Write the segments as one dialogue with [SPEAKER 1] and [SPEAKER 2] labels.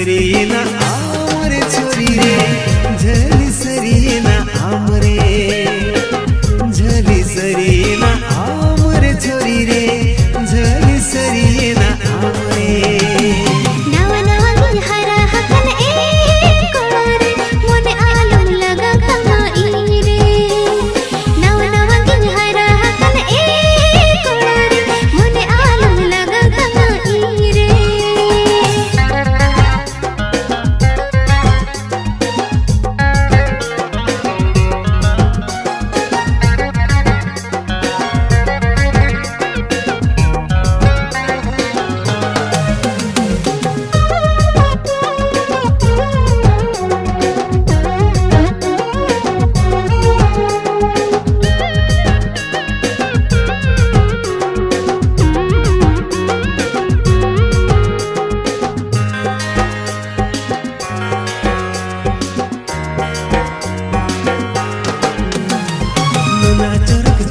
[SPEAKER 1] सरिये ना आमरे छोरी रे झली सरिये ना आमरे झली सरिये ना आमरे छोरी रे झली सरिये ना आमरे
[SPEAKER 2] नवा नवा हरा हकन ए कोरे मोने आलम लगा कमाई रे नवा नवा हरा हकन ए कोरे मोने आलम लगा कमाई रे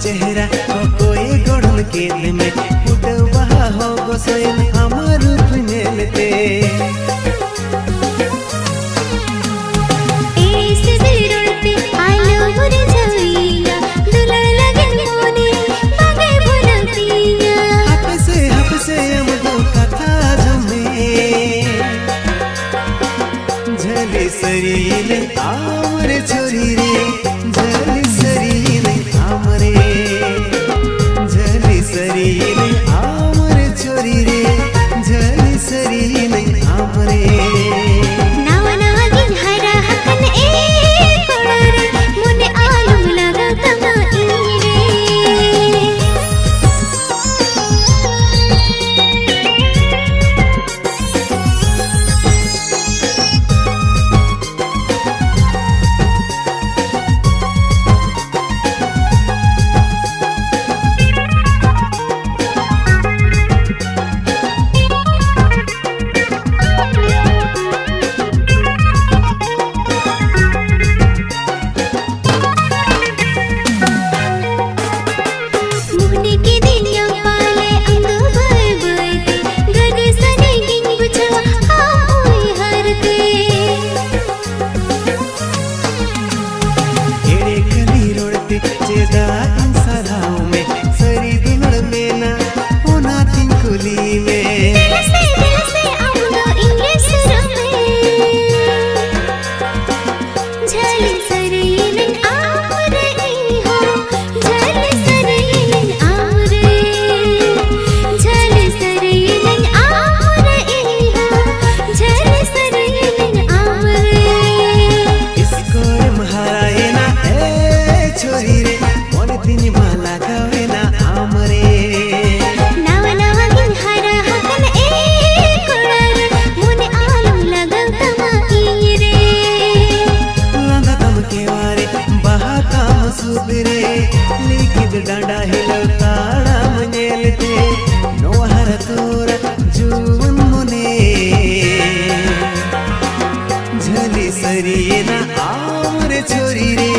[SPEAKER 1] चेहरा कोई गढ़ल केल में उठवा हो गोसोयन हमार रूप नेलते
[SPEAKER 2] ऐसे दिल रोते आई लव रे जइया दुला लगन मोने बागे भुलतिया
[SPEAKER 1] हप से हम दो कथा जमे झली सरीले आमरे छोरी रे झली सरीले आमरे झली सरीले आमरे छोरी रे झली सरीले आमरे
[SPEAKER 2] नवा नवा हरा हकन ए कोरे मोने आलम लगा कमाई रे
[SPEAKER 1] डांडा हिलो ताड़ा मनेलते नोहर तोरा जुवन मुने झली सरिये ना आमरे छोरी रे